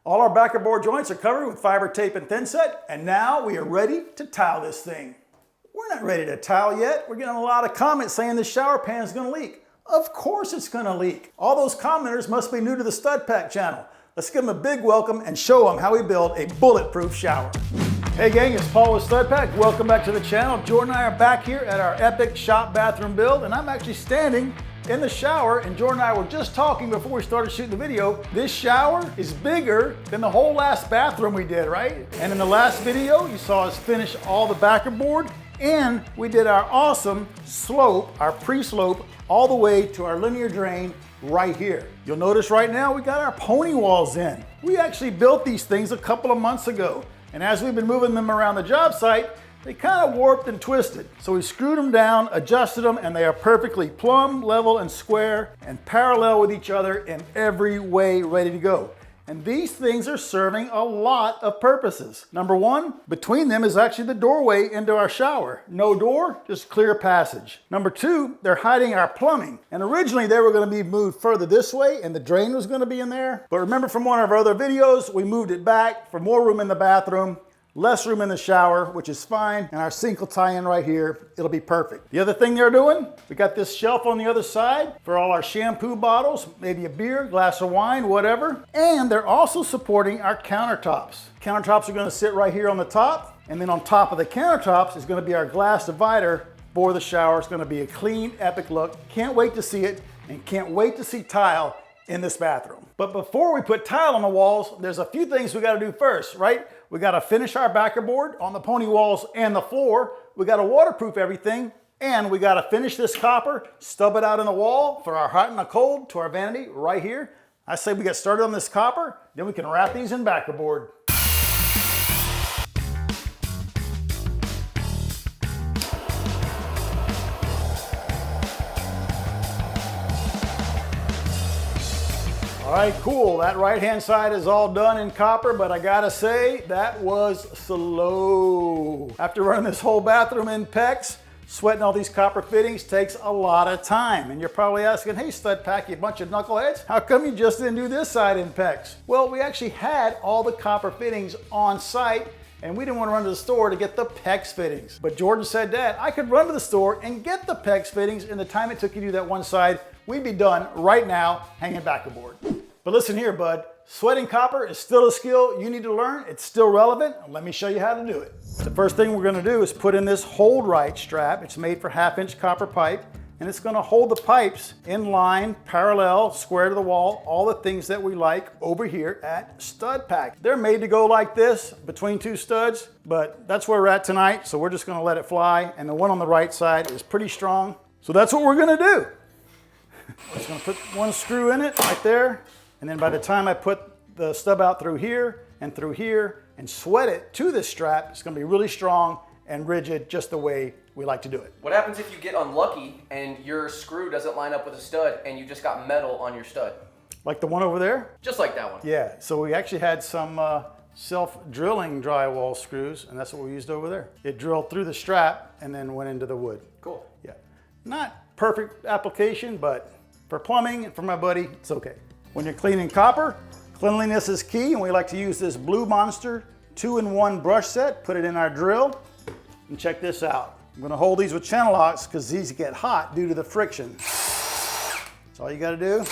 All our backer board joints are covered with fiber tape and thin set, and now we are ready to tile this thing. We're not ready to tile yet. We're getting a lot of comments saying the shower pan is gonna leak. Of course it's gonna leak. All those commenters must be new to the Stud Pack channel. Let's give them a big welcome and show them how we build a bulletproof shower. Hey gang, it's Paul with Stud Pack. Welcome back to the channel. Jordan and I are back here at our epic shop bathroom build, and I'm actually standing in the shower, and Jordan and I were just talking before we started shooting the video. This shower is bigger than the whole last bathroom we did, right? And in the last video, you saw us finish all the backer board, and we did our awesome slope, our pre-slope, all the way to our linear drain right here. You'll notice right now we got our pony walls in. We actually built these things a couple of months ago, and as we've been moving them around the job site, they kind of warped and twisted. So we screwed them down, adjusted them, and they are perfectly plumb, level, and square, and parallel with each other in every way, ready to go. And these things are serving a lot of purposes. Number one, between them is actually the doorway into our shower. No door, just clear passage. Number two, they're hiding our plumbing. And originally they were gonna be moved further this way and the drain was gonna be in there. But remember from one of our other videos, we moved it back for more room in the bathroom, less room in the shower, which is fine, and our sink will tie in right here. It'll be perfect. The other thing they're doing, we got this shelf on the other side for all our shampoo bottles, maybe a beer, glass of wine, whatever. And they're also supporting our countertops. Countertops are gonna sit right here on the top, and then on top of the countertops is gonna be our glass divider for the shower. It's gonna be a clean, epic look. Can't wait to see it, and can't wait to see tile in this bathroom. But before we put tile on the walls, there's a few things we gotta do first, right? We gotta finish our backer board on the pony walls and the floor. We gotta waterproof everything, and we gotta finish this copper, stub it out in the wall for our hot and the cold to our vanity right here. I say we get started on this copper, then we can wrap these in backer board. All right, cool. That right-hand side is all done in copper, but I gotta say, that was slow. After running this whole bathroom in PEX, sweating all these copper fittings takes a lot of time. And you're probably asking, hey, Stud Pack, you bunch of knuckleheads, how come you just didn't do this side in PEX? Well, we actually had all the copper fittings on site, and we didn't want to run to the store to get the PEX fittings. But Jordan said, Dad, I could run to the store and get the PEX fittings in the time it took you to do that one side. We'd be done right now hanging backer board. But listen here, bud. Sweating copper is still a skill you need to learn. It's still relevant. Let me show you how to do it. The first thing we're gonna do is put in this hold right strap. It's made for 1/2-inch copper pipe, and it's gonna hold the pipes in line, parallel, square to the wall, all the things that we like over here at Stud Pack. They're made to go like this between two studs, but that's where we're at tonight, so we're just gonna let it fly, and the one on the right side is pretty strong. So that's what we're gonna do. We're just gonna put one screw in it right there, and then by the time I put the stub out through here and sweat it to this strap, it's gonna be really strong and rigid, just the way we like to do it. What happens if you get unlucky and your screw doesn't line up with a stud and you just got metal on your stud? Like the one over there? Just like that one. Yeah, so we actually had some self-drilling drywall screws, and that's what we used over there. It drilled through the strap and then went into the wood. Cool. Yeah, not perfect application, but for plumbing and for my buddy, it's okay. When you're cleaning copper, cleanliness is key, and we like to use this Blue Monster 2-in-1 brush set, put it in our drill, and check this out. I'm gonna hold these with channel locks because these get hot due to the friction. That's all you gotta do,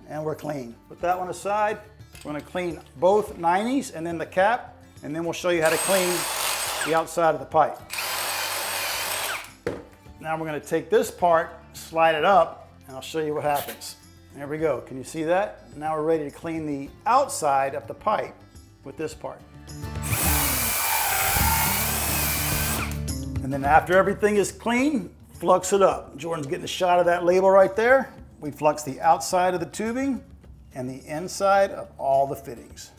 and we're clean. Put that one aside. We're gonna clean both 90s and then the cap, and then we'll show you how to clean the outside of the pipe. Now we're gonna take this part, slide it up, and I'll show you what happens. There we go. Can you see that? Now we're ready to clean the outside of the pipe with this part. And then after everything is clean, flux it up. Jordan's getting a shot of that label right there. We flux the outside of the tubing and the inside of all the fittings.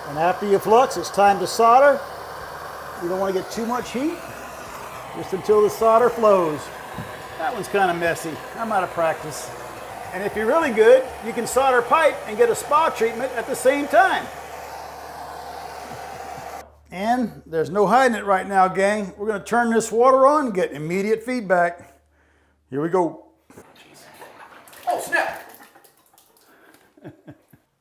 And after you flux, it's time to solder. You don't want to get too much heat, just until the solder flows. That one's kind of messy. I'm out of practice. And if you're really good, you can solder pipe and get a spa treatment at the same time. And there's no hiding it right now, gang. We're gonna turn this water on and get immediate feedback. Here we go. Oh, snap!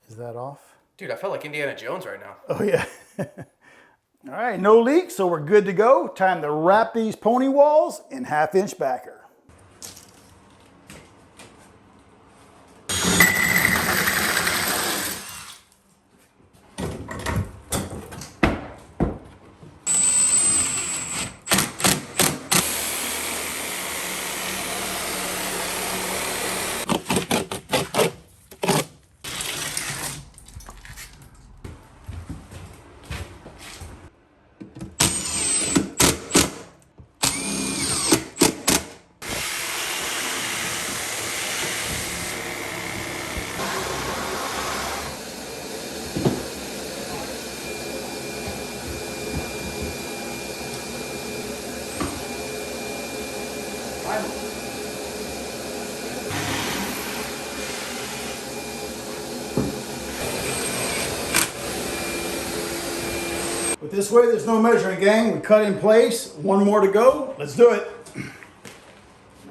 Is that off. Dude, I felt like Indiana Jones right now. Oh yeah. All right, no leak, so we're good to go. Time to wrap these pony walls in 1/2-inch backer. But this way, there's no measuring, gang. We cut in place. One more to go. Let's do it.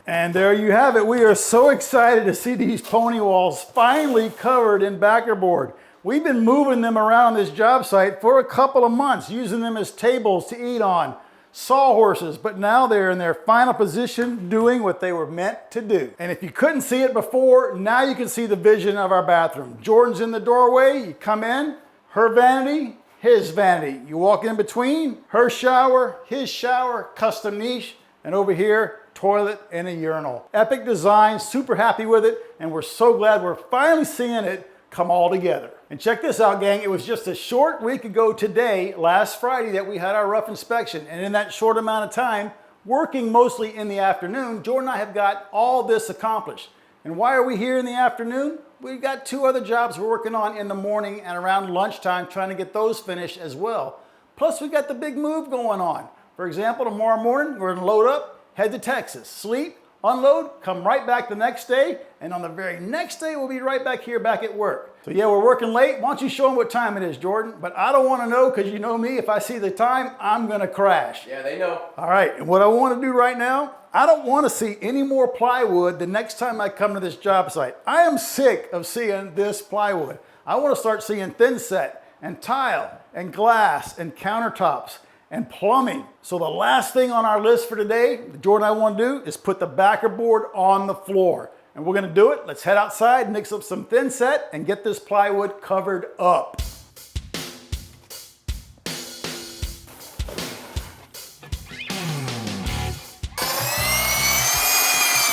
And there you have it. We are so excited to see these pony walls finally covered in backer board. We've been moving them around this job site for a couple of months, using them as tables to eat on, sawhorses, but now they're in their final position doing what they were meant to do. And if you couldn't see it before, now you can see the vision of our bathroom. Jordan's in the doorway. You come in, her vanity, his vanity. You walk in between, her shower, his shower, custom niche, and over here, toilet and a urinal. Epic design, super happy with it, and we're so glad we're finally seeing it come all together. And check this out, gang. It was just a short week ago today, last Friday, that we had our rough inspection. And in that short amount of time, working mostly in the afternoon, Jordan and I have got all this accomplished. And why are we here in the afternoon? We've got 2 other jobs we're working on in the morning and around lunchtime, trying to get those finished as well. Plus, we got the big move going on. For example, tomorrow morning, we're gonna load up, head to Texas, sleep, unload, come right back the next day, and on the very next day, we'll be right back here, back at work. So yeah, we're working late. Why don't you show them what time it is, Jordan? But I don't want to know, because you know me, if I see the time, I'm gonna crash. Yeah, they know. All right, and what I want to do right now, I don't want to see any more plywood the next time I come to this job site. I am sick of seeing this plywood. I want to start seeing thin set and tile and glass and countertops and plumbing. So the last thing on our list for today, Jordan and I want to do, is put the backer board on the floor. And we're going to do it. Let's head outside, mix up some thin set, and get this plywood covered up.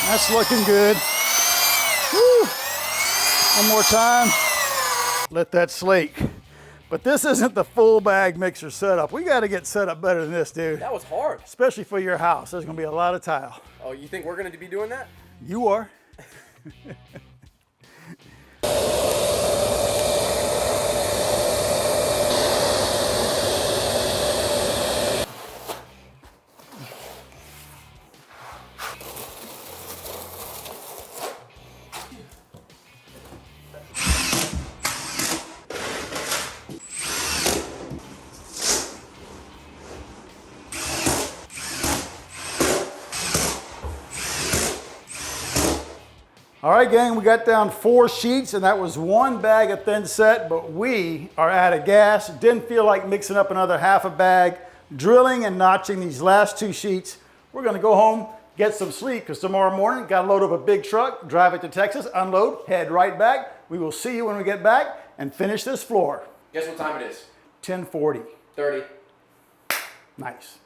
That's looking good. Woo. One more time. Let that slake. But this isn't the full bag mixer setup. We got to get set up better than this, dude. That was hard. Especially for your house. There's going to be a lot of tile. Oh, you think we're going to be doing that? You are. All right, gang, we got down 4 sheets, and that was 1 bag of thin set, but we are out of gas. Didn't feel like mixing up another half a bag, drilling and notching these last 2 sheets. We're gonna go home, get some sleep, because tomorrow morning, gotta load up a big truck, drive it to Texas, unload, head right back. We will see you when we get back and finish this floor. Guess what time it is? 10:40. 30. Nice.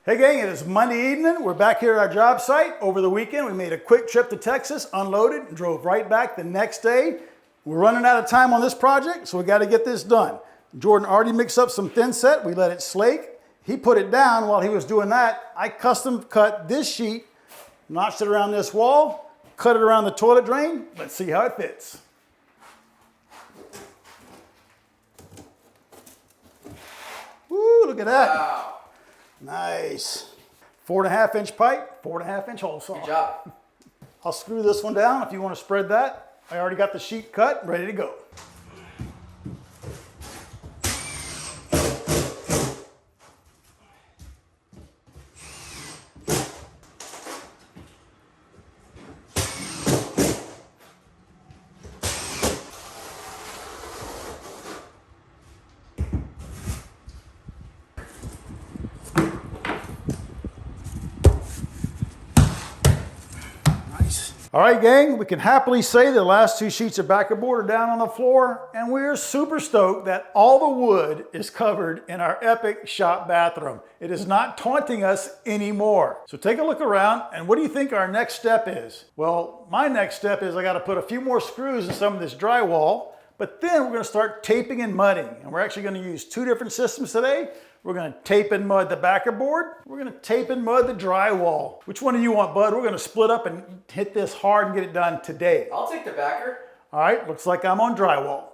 Hey gang, it is Monday evening. We're back here at our job site. Over the weekend, we made a quick trip to Texas, unloaded, and drove right back the next day. We're running out of time on this project, so we got to get this done. Jordan already mixed up some thin set. We let it slake. He put it down. While he was doing that, I custom cut this sheet, notched it around this wall, cut it around the toilet drain. Let's see how it fits. Woo, look at that. Wow. Nice. 4.5-inch pipe, 4.5-inch hole saw. Good job. I'll screw this one down if you want to spread that. I already got the sheet cut, ready to go. All right, gang, we can happily say the last 2 sheets of backer board are down on the floor, and we're super stoked that all the wood is covered in our epic shop bathroom. It is not taunting us anymore. So take a look around, and what do you think our next step is? Well, my next step is I got to put a few more screws in some of this drywall, but then we're going to start taping and mudding, and we're actually going to use 2 different systems today. We're going to tape and mud the backer board. We're going to tape and mud the drywall. Which one do you want, bud? We're going to split up and hit this hard and get it done today. I'll take the backer. All right, looks like I'm on drywall.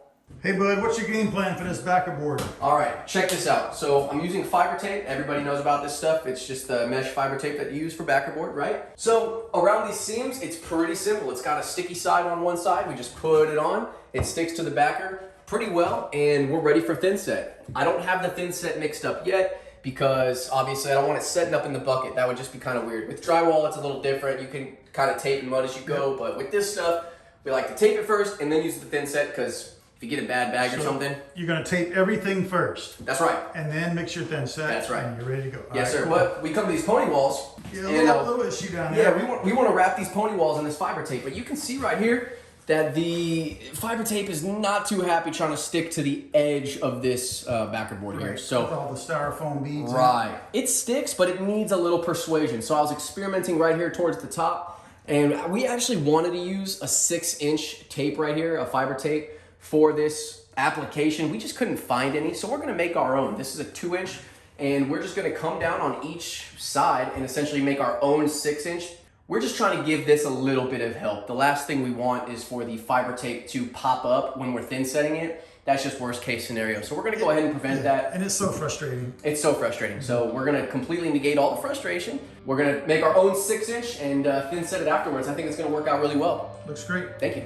Hey, bud, what's your game plan for this backer board? All right, check this out. So I'm using fiber tape. Everybody knows about this stuff. It's just the mesh fiber tape that you use for backer board, right? So around these seams, it's pretty simple. It's got a sticky side on one side. We just put it on. It sticks to the backer pretty well, and we're ready for thin set. I don't have the thin set mixed up yet because obviously I don't want it setting up in the bucket. That would just be kind of weird. With drywall, it's a little different. You can kind of tape and mud as you go, but with this stuff, we like to tape it first and then use the thin set because if you get a bad bag or something. You're going to tape everything first. That's right. And then mix your thin set. That's right. And you're ready to go. Yes, sir. Cool. But we come to these pony walls. Yeah, a little issue down there. Yeah, we want to wrap these pony walls in this fiber tape, but you can see right here that the fiber tape is not too happy trying to stick to the edge of this backer board here. So with all the styrofoam beads. Right. It sticks, but it needs a little persuasion. So I was experimenting right here towards the top, and we actually wanted to use a 6-inch tape right here, a fiber tape, for this application. We just couldn't find any, so we're gonna make our own. This is a 2-inch, and we're just gonna come down on each side and essentially make our own 6-inch. We're just trying to give this a little bit of help. The last thing we want is for the fiber tape to pop up when we're thin setting it. That's just worst case scenario. So we're gonna go ahead and prevent that. And it's so frustrating. It's so frustrating. So we're gonna completely negate all the frustration. We're gonna make our own 6-inch and thin set it afterwards. I think it's gonna work out really well. Looks great. Thank you.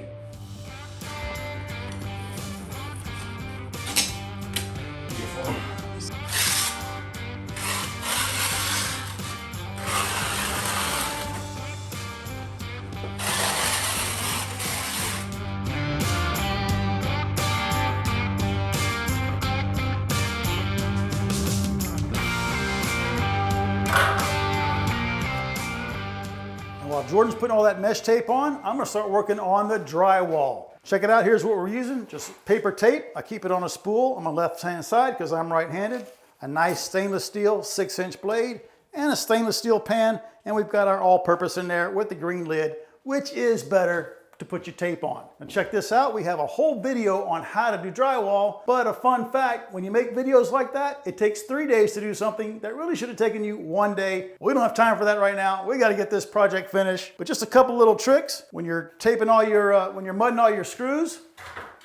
While Jordan's putting all that mesh tape on, I'm gonna start working on the drywall. Check it out, here's what we're using, just paper tape. I keep it on a spool on my left-hand side because I'm right-handed. A nice stainless steel 6-inch blade and a stainless steel pan, and we've got our all-purpose in there with the green lid, which is better to put your tape on. Now check this out, we have a whole video on how to do drywall, but a fun fact, when you make videos like that, it takes 3 days to do something that really should have taken you 1 day. We don't have time for that right now. We gotta get this project finished. But just a couple little tricks. When you're taping all your, when you're mudding all your screws,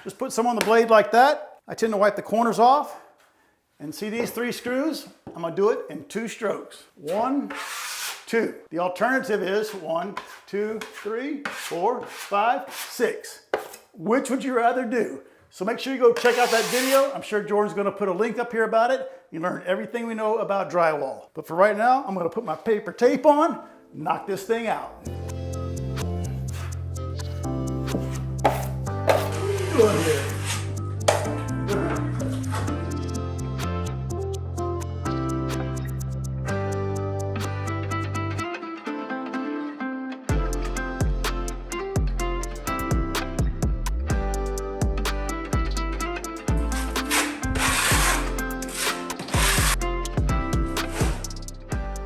just put some on the blade like that. I tend to wipe the corners off. And see these 3 screws? I'm gonna do it in 2 strokes. 1, 2. The alternative is 1, 2, 3, 4, 5, 6. Which would you rather do? So make sure you go check out that video. I'm sure Jordan's gonna put a link up here about it. You learn everything we know about drywall. But for right now, I'm gonna put my paper tape on, knock this thing out. Good here.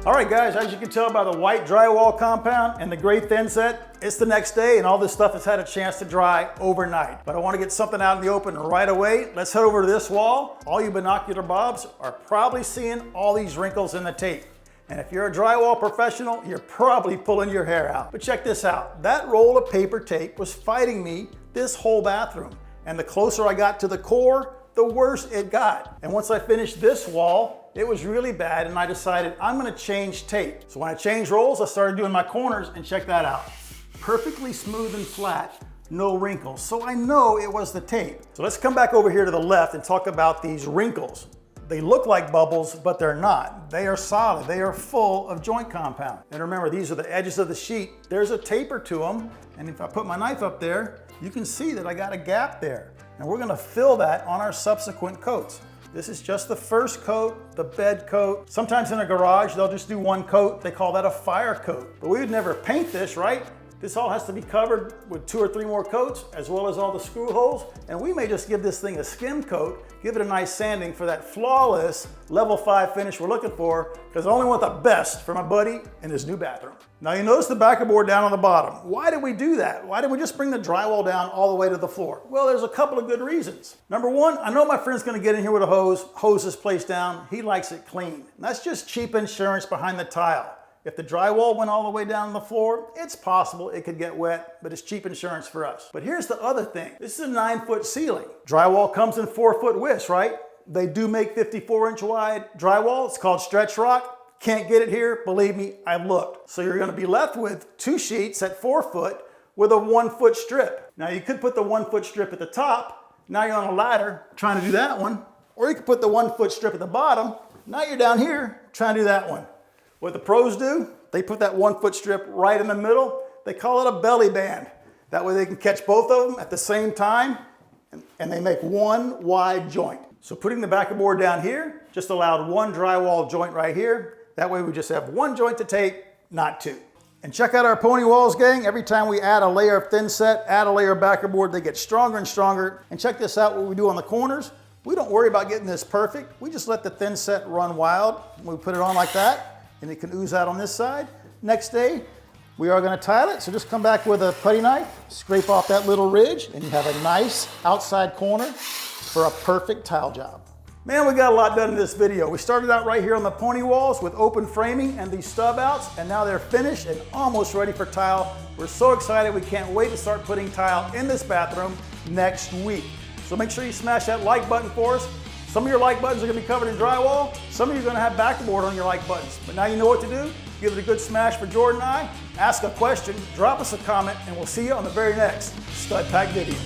All right, guys, as you can tell by the white drywall compound and the gray thin set, it's the next day and all this stuff has had a chance to dry overnight. But I want to get something out in the open right away. Let's head over to this wall. All you binocular bobs are probably seeing all these wrinkles in the tape. And if you're a drywall professional, you're probably pulling your hair out. But check this out. That roll of paper tape was fighting me this whole bathroom. And the closer I got to the core, the worse it got. And once I finished this wall, it was really bad and I decided I'm gonna change tape. So when I changed rolls, I started doing my corners and check that out. Perfectly smooth and flat, no wrinkles. So I know it was the tape. So let's come back over here to the left and talk about these wrinkles. They look like bubbles, but they're not. They are solid, they are full of joint compound. And remember, these are the edges of the sheet. There's a taper to them. And if I put my knife up there, you can see that I got a gap there. And we're gonna fill that on our subsequent coats. This is just the first coat, the bed coat. Sometimes in a garage, they'll just do one coat. They call that a fire coat. But we would never paint this, right? This all has to be covered with 2 or 3 more coats, as well as all the screw holes. And we may just give this thing a skim coat, give it a nice sanding for that flawless level 5 finish we're looking for, because I only want the best for my buddy in his new bathroom. Now you notice the backer board down on the bottom. Why did we do that? Why didn't we just bring the drywall down all the way to the floor? Well, there's a couple of good reasons. Number one, I know my friend's gonna get in here with a hose this place down. He likes it clean. And that's just cheap insurance behind the tile. If the drywall went all the way down the floor, it's possible it could get wet, but it's cheap insurance for us. But here's the other thing. This is a 9-foot ceiling. Drywall comes in 4-foot widths, right? They do make 54-inch wide drywall. It's called stretch rock. Can't get it here. Believe me, I've looked. So you're gonna be left with 2 sheets at 4 foot with a 1-foot strip. Now you could put the 1-foot strip at the top. Now you're on a ladder trying to do that one. Or you could put the 1-foot strip at the bottom. Now you're down here trying to do that one. What the pros do, they put that 1-foot strip right in the middle. They call it a belly band. That way they can catch both of them at the same time, and they make one wide joint. So putting the backer board down here just allowed one drywall joint right here. That way we just have one joint to tape, not 2. And check out our pony walls, gang. Every time we add a layer of thin set, add a layer of backer board, they get stronger and stronger. And check this out, what we do on the corners. We don't worry about getting this perfect. We just let the thin set run wild. We put it on like that, and it can ooze out on this side. Next day, we are gonna tile it, so just come back with a putty knife, scrape off that little ridge, and you have a nice outside corner for a perfect tile job. Man, we got a lot done in this video. We started out right here on the pony walls with open framing and these stub outs, and now they're finished and almost ready for tile. We're so excited, we can't wait to start putting tile in this bathroom next week. So make sure you smash that like button for us. Some of your like buttons are gonna be covered in drywall. Some of you are gonna have backerboard on your like buttons. But now you know what to do. Give it a good smash for Jordan and I. Ask a question, drop us a comment, and we'll see you on the very next Stud Pack video.